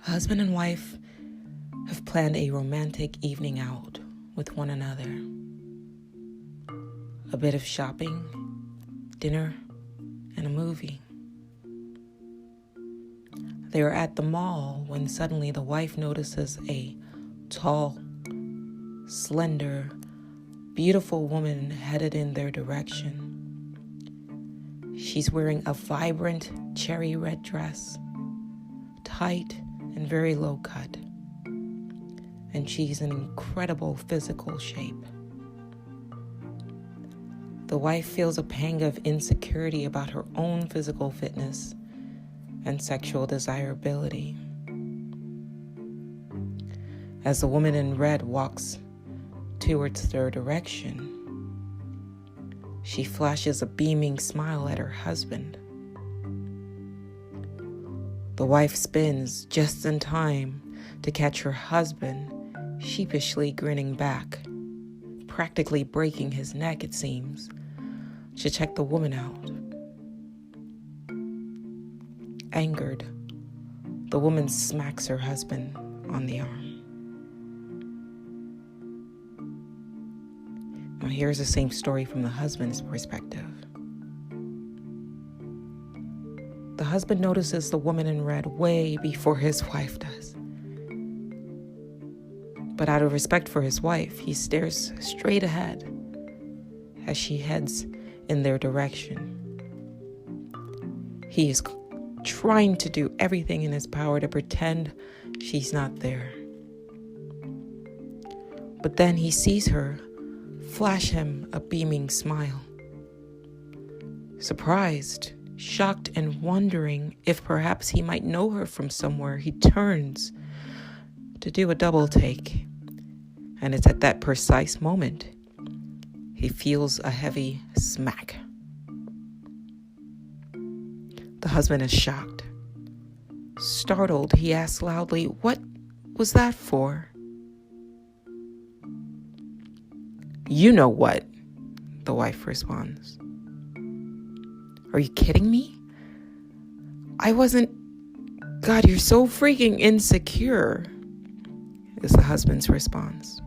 Husband and wife have planned a romantic evening out with one another. A bit of shopping, dinner, and a movie. They are at the mall when suddenly the wife notices a tall, slender, beautiful woman headed in their direction. She's wearing a vibrant cherry red dress, tight and very low cut, and she's in incredible physical shape. The wife feels a pang of insecurity about her own physical fitness and sexual desirability. As the woman in red walks towards their direction, she flashes a beaming smile at her husband. The wife spins just in time to catch her husband sheepishly grinning back, practically breaking his neck, it seems, to check the woman out. Angered, the woman smacks her husband on the arm. Now here's the same story from the husband's perspective. The husband notices the woman in red way before his wife does. But out of respect for his wife, he stares straight ahead as she heads in their direction. He is trying to do everything in his power to pretend she's not there. But then he sees her flash him a beaming smile. Surprised, shocked, and wondering if perhaps he might know her from somewhere, he turns to do a double take. And it's at that precise moment he feels a heavy smack. The husband is shocked. Startled, he asks loudly, "What was that for?" "You know what," the wife responds. "Are you kidding me? I wasn't... God, you're so freaking insecure," is the husband's response.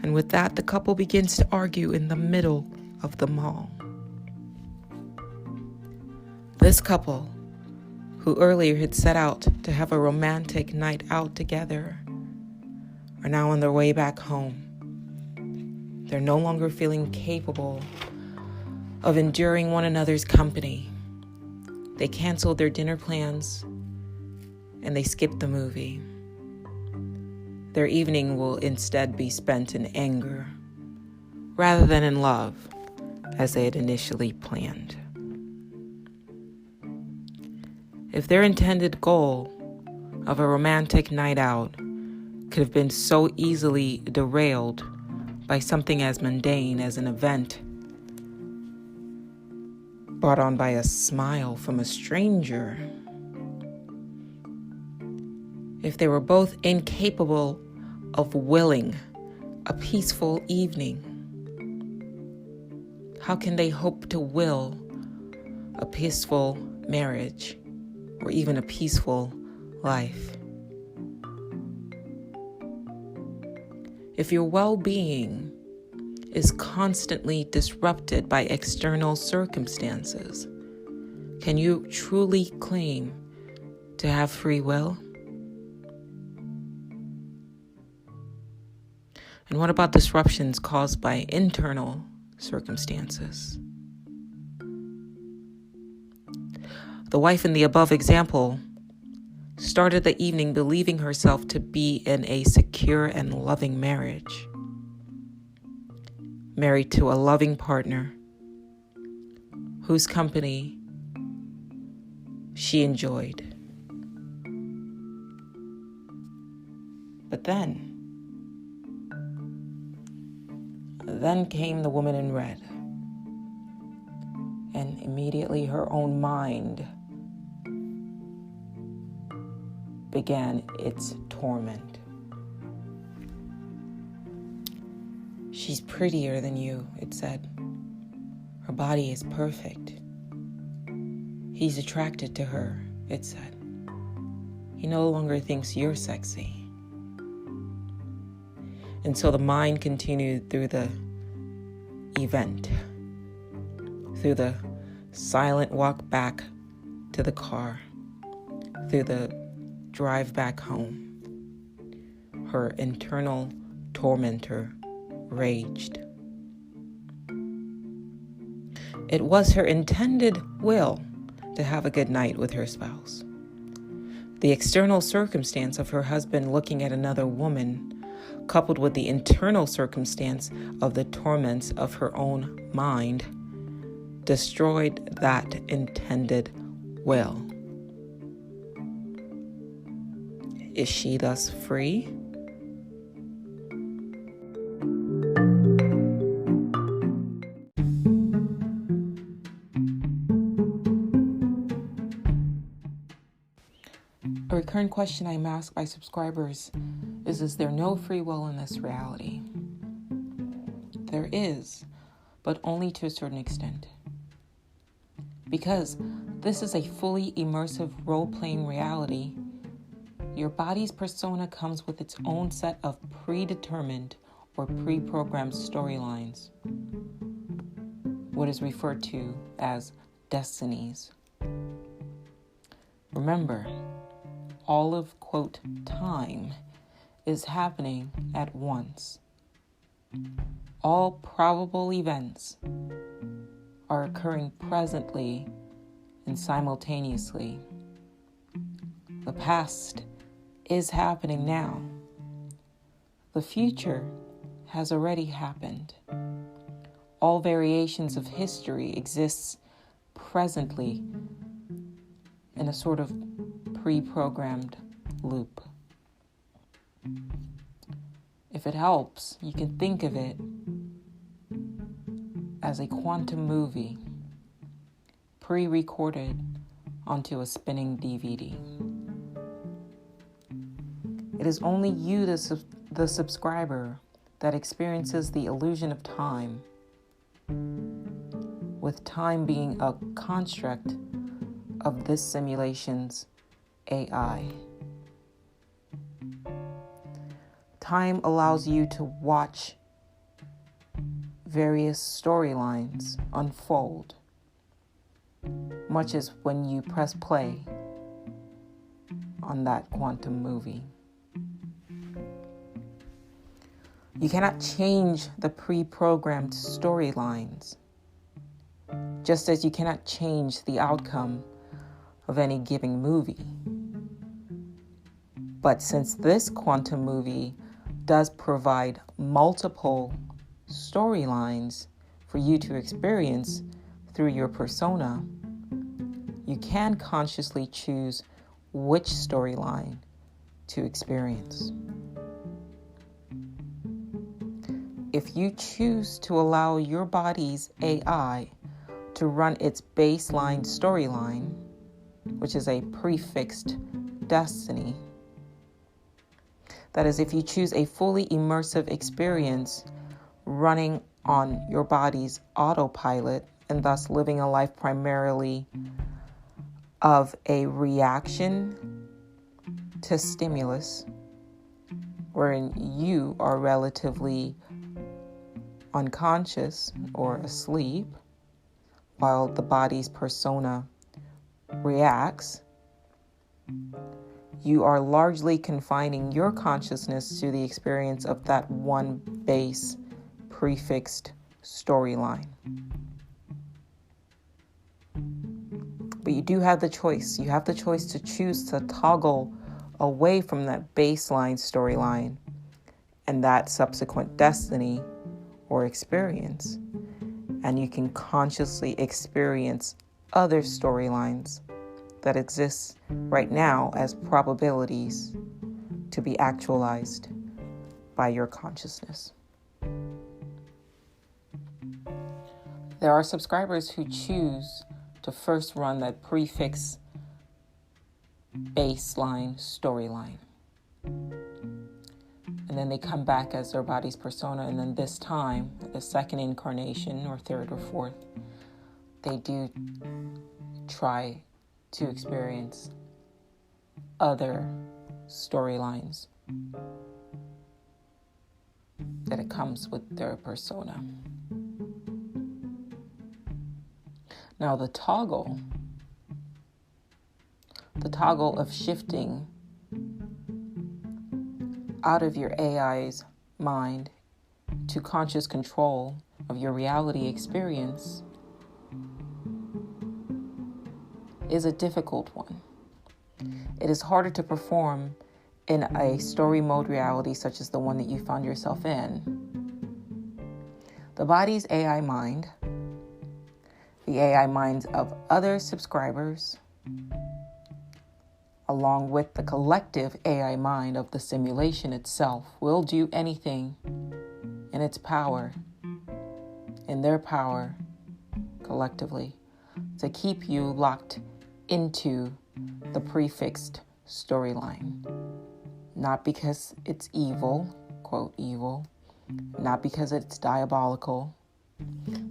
And with that, the couple begins to argue in the middle of the mall. This couple, who earlier had set out to have a romantic night out together, are now on their way back home. They're no longer feeling capable of enduring one another's company. They canceled their dinner plans and they skipped the movie. Their evening will instead be spent in anger rather than in love, as they had initially planned. If their intended goal of a romantic night out could have been so easily derailed by something as mundane as an event brought on by a smile from a stranger, if they were both incapable of willing a peaceful evening, how can they hope to will a peaceful marriage or even a peaceful life? If your well-being is constantly disrupted by external circumstances, can you truly claim to have free will? And what about disruptions caused by internal circumstances? The wife in the above example started the evening believing herself to be in a secure and loving marriage, married to a loving partner whose company she enjoyed. But then came the woman in red, and immediately her own mind began its torment. "She's prettier than you," it said. Her body is perfect. He's attracted to her, it said. He no longer thinks you're sexy. And so the mind continued through the event, through the silent walk back to the car, through the drive back home. Her internal tormentor raged. It was her intended will to have a good night with her spouse. The external circumstance of her husband looking at another woman, coupled with the internal circumstance of the torments of her own mind, destroyed that intended will. Is she thus free? A recurrent question I'm asked by subscribers is there no free will in this reality? There is, but only to a certain extent. Because this is a fully immersive role-playing reality, your body's persona comes with its own set of predetermined or pre-programmed storylines, what is referred to as destinies. Remember, all of, quote, time is happening at once. All probable events are occurring presently and simultaneously. The past is happening now. The future has already happened. All variations of history exists presently in a sort of pre-programmed loop. If it helps, you can think of it as a quantum movie pre-recorded onto a spinning DVD. It is only you, the subscriber, that experiences the illusion of time, with time being a construct of this simulation's AI. Time allows you to watch various storylines unfold, much as when you press play on that quantum movie. You cannot change the pre-programmed storylines, just as you cannot change the outcome of any given movie. But since this quantum movie does provide multiple storylines for you to experience through your persona, you can consciously choose which storyline to experience. If you choose to allow your body's AI to run its baseline storyline, which is a prefixed destiny, that is, if you choose a fully immersive experience running on your body's autopilot and thus living a life primarily of a reaction to stimulus, wherein you are relatively unconscious or asleep while the body's persona reacts, you are largely confining your consciousness to the experience of that one base prefixed storyline. But you do have the choice. You have the choice to choose to toggle away from that baseline storyline and that subsequent destiny or experience. And you can consciously experience other storylines that exist right now as probabilities to be actualized by your consciousness. There are subscribers who choose to first run that prefix baseline storyline. And then they come back as their body's persona, and then this time, the second incarnation or third or fourth, they do try to experience other storylines that it comes with their persona. Now the toggle of shifting out of your AI's mind to conscious control of your reality experience is a difficult one. It is harder to perform in a story mode reality such as the one that you found yourself in. The body's AI mind, the AI minds of other subscribers, along with the collective AI mind of the simulation itself, will do anything in its power, in their power, collectively, to keep you locked into the prefixed storyline. Not because it's evil, quote evil, not because it's diabolical,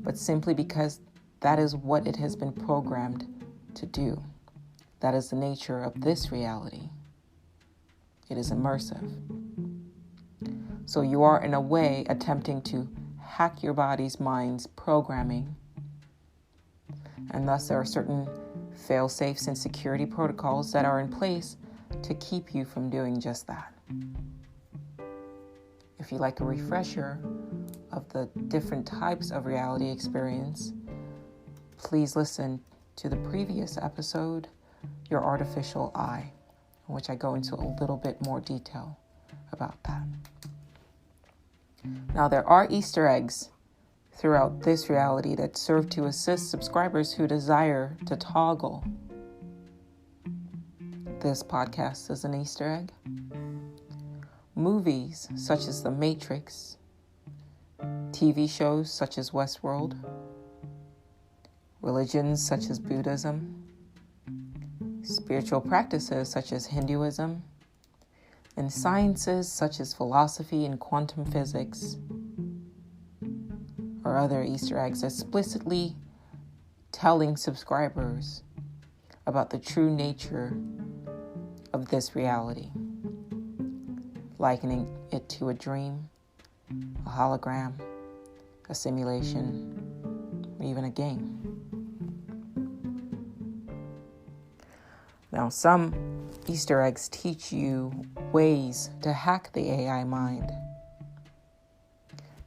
but simply because that is what it has been programmed to do. That is the nature of this reality. It is immersive. So you are, in a way, attempting to hack your body's mind's programming. And thus there are certain fail-safes and security protocols that are in place to keep you from doing just that. If you like a refresher of the different types of reality experience, please listen to the previous episode, Your Artificial I, in which I go into a little bit more detail about that. Now, there are Easter eggs throughout this reality that serve to assist subscribers who desire to toggle. This podcast is an Easter egg. Movies such as The Matrix, TV shows such as Westworld, religions such as Buddhism, spiritual practices such as Hinduism, and sciences such as philosophy and quantum physics or other Easter eggs explicitly telling subscribers about the true nature of this reality, likening it to a dream, a hologram, a simulation, or even a game. Now, some Easter eggs teach you ways to hack the AI mind,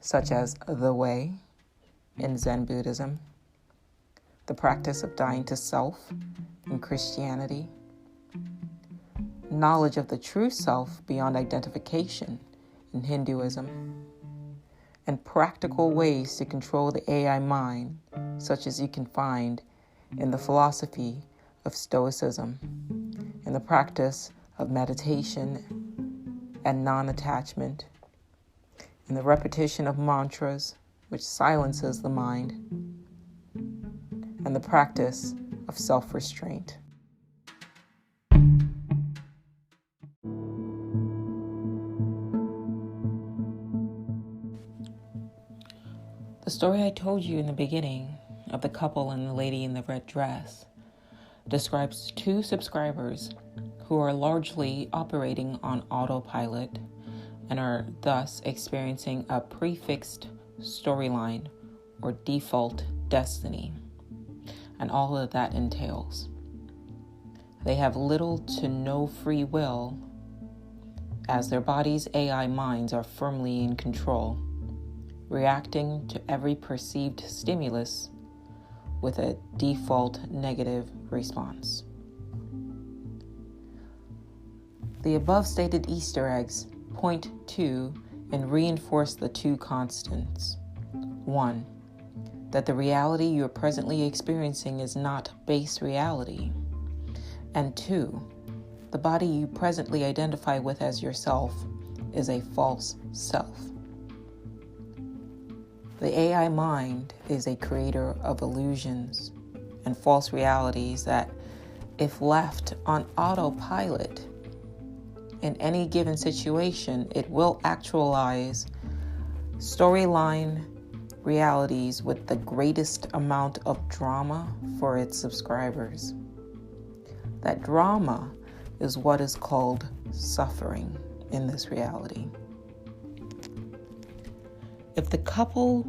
such as the way in Zen Buddhism, the practice of dying to self in Christianity, knowledge of the true self beyond identification in Hinduism, and practical ways to control the AI mind, such as you can find in the philosophy of Stoicism, in the practice of meditation and non-attachment, in the repetition of mantras, which silences the mind, and the practice of self-restraint. The story I told you in the beginning of the couple and the lady in the red dress describes two subscribers who are largely operating on autopilot and are thus experiencing a prefixed storyline or default destiny, and all that that entails. They have little to no free will, as their body's AI minds are firmly in control, reacting to every perceived stimulus with a default negative response. The above stated Easter eggs point to and reinforce the two constants. 1, that the reality you are presently experiencing is not base reality. And 2, the body you presently identify with as yourself is a false self. The AI mind is a creator of illusions and false realities that, if left on autopilot in any given situation, it will actualize storyline realities with the greatest amount of drama for its subscribers. That drama is what is called suffering in this reality. If the couple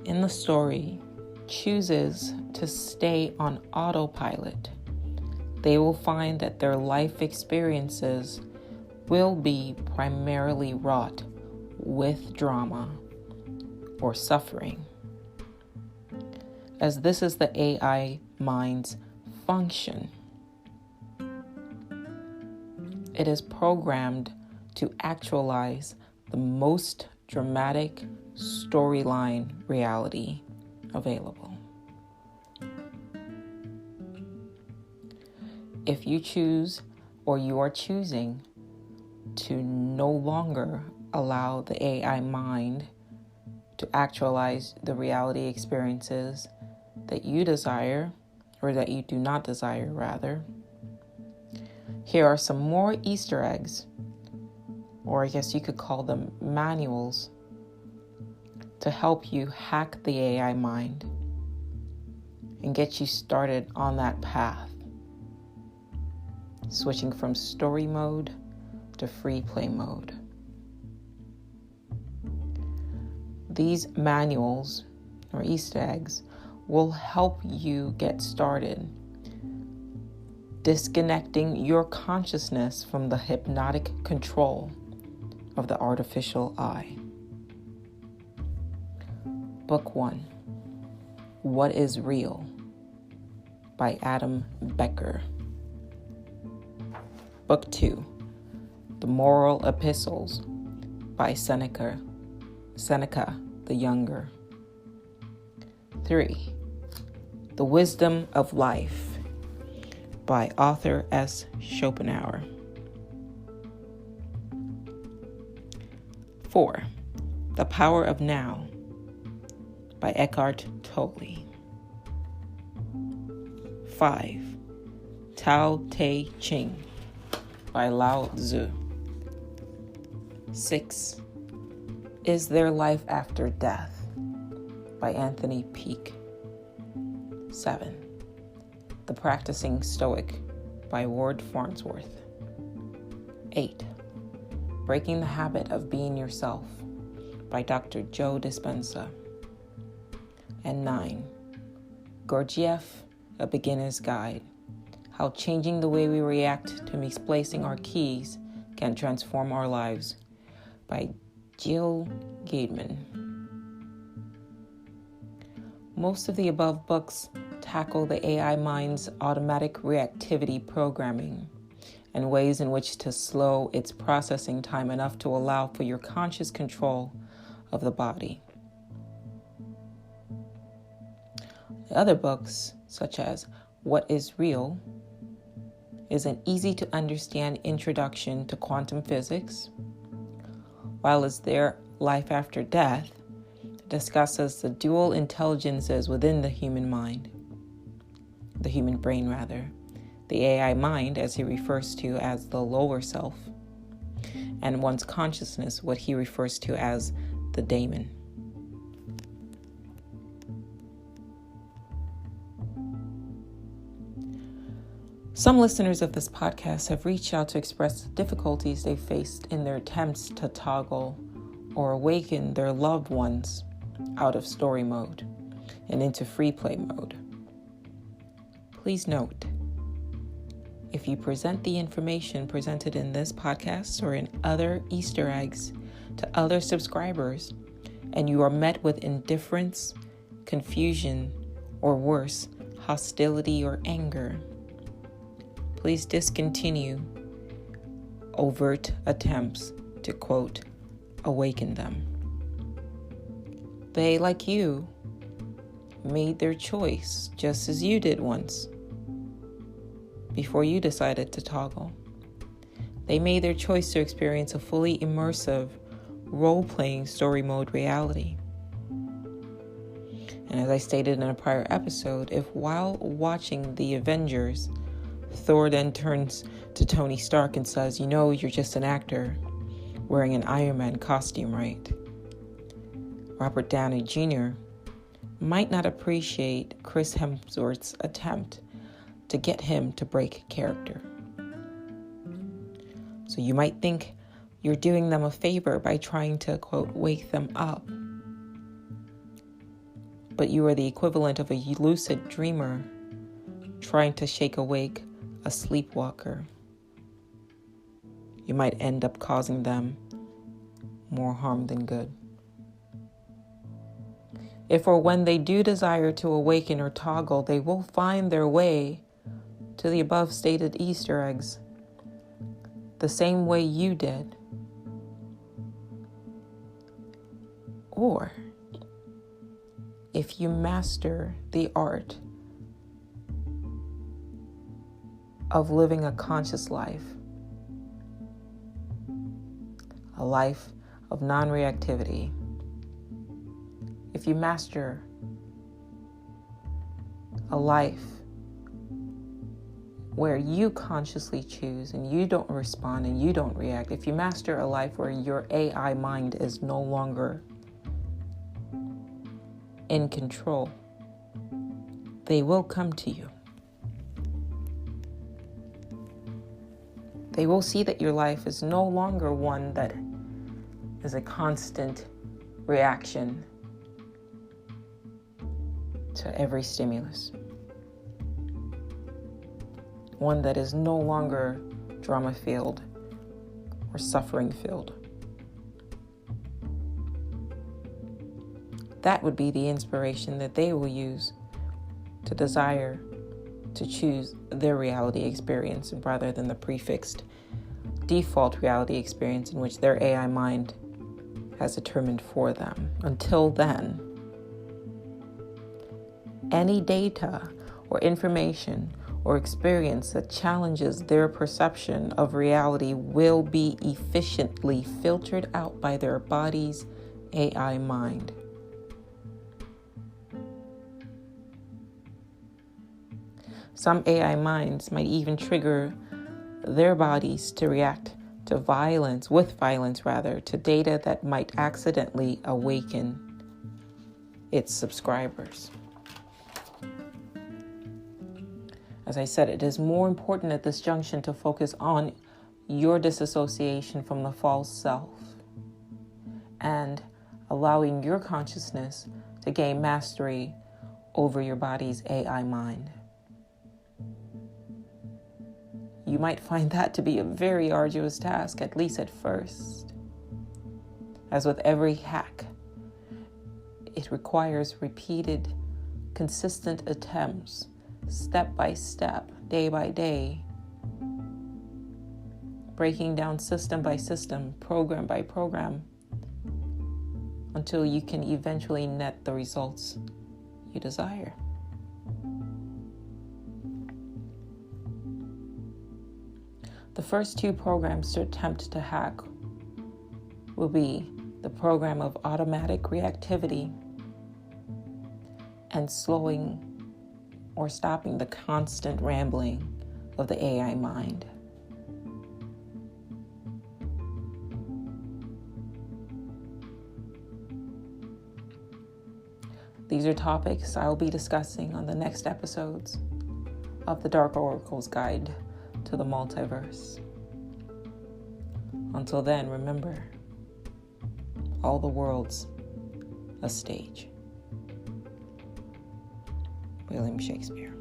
in the story chooses to stay on autopilot, they will find that their life experiences will be primarily wrought with drama or suffering, as this is the AI mind's function. It is programmed to actualize the most dramatic storyline reality available. If you choose, or you are choosing, to no longer allow the AI mind to actualize the reality experiences that you desire, or that you do not desire, rather, here are some more Easter eggs, or I guess you could call them manuals, to help you hack the AI mind and get you started on that path, switching from story mode to free play mode. These manuals or Easter eggs will help you get started disconnecting your consciousness from the hypnotic control of the artificial I. Book 1, What is Real? By Adam Becker. Book 2, The Moral Epistles by Seneca the Younger. 3, The Wisdom of Life by Arthur S. Schopenhauer. 4, The Power of Now by Eckhart Tolle. 5, Tao Te Ching by Lao Tzu. 6, Is There Life After Death by Anthony Peake. 7, The Practicing Stoic by Ward Farnsworth. 8, Breaking the Habit of Being Yourself by Dr. Joe Dispenza. And 9, Gurdjieff, A Beginner's Guide, How Changing the Way We React to Misplacing Our Keys Can Transform Our Lives by Jill Gaedman. Most of the above books tackle the AI mind's automatic reactivity programming and ways in which to slow its processing time enough to allow for your conscious control of the body. The other books, such as What is Real, is an easy-to-understand introduction to quantum physics, while Is There Life After Death discusses the dual intelligences within the human mind, the human brain rather, the AI mind, as he refers to as the lower self, and one's consciousness, what he refers to as the daemon. Some listeners of this podcast have reached out to express the difficulties they faced in their attempts to toggle or awaken their loved ones out of story mode and into free play mode. Please note, if you present the information presented in this podcast or in other Easter eggs to other subscribers, and you are met with indifference, confusion, or worse, hostility or anger, please discontinue overt attempts to, quote, awaken them. They, like you, made their choice just as you did once before you decided to toggle. They made their choice to experience a fully immersive, role-playing story mode reality. And as I stated in a prior episode, if while watching The Avengers, Thor then turns to Tony Stark and says, "You know, you're just an actor wearing an Iron Man costume, right?" Robert Downey Jr. might not appreciate Chris Hemsworth's attempt to get him to break character. So you might think you're doing them a favor by trying to, quote, wake them up. But you are the equivalent of a lucid dreamer trying to shake awake a sleepwalker. You might end up causing them more harm than good. If or when they do desire to awaken or toggle, they will find their way to the above stated Easter eggs the same way you did. Or if you master the art of living a conscious life, a life of non-reactivity, if you master a life where you consciously choose and you don't respond and you don't react, if you master a life where your AI mind is no longer in control, they will come to you. They will see that your life is no longer one that is a constant reaction to every stimulus. One that is no longer drama-filled or suffering-filled. That would be the inspiration that they will use to desire to choose their reality experience rather than the prefixed default reality experience in which their AI mind has determined for them. Until then, any data or information or experience that challenges their perception of reality will be efficiently filtered out by their body's AI mind. Some AI minds might even trigger their bodies to react to violence, to data that might accidentally awaken its subscribers. As I said, it is more important at this junction to focus on your disassociation from the false self and allowing your consciousness to gain mastery over your body's AI mind. You might find that to be a very arduous task, at least at first. As with every hack, it requires repeated, consistent attempts, step by step, day by day, breaking down system by system, program by program, until you can eventually net the results you desire. The first two programs to attempt to hack will be the program of automatic reactivity and slowing or stopping the constant rambling of the AI mind. These are topics I will be discussing on the next episodes of the Dark Oracle's Guide to the Multiverse. Until then, remember, all the world's a stage. William Shakespeare.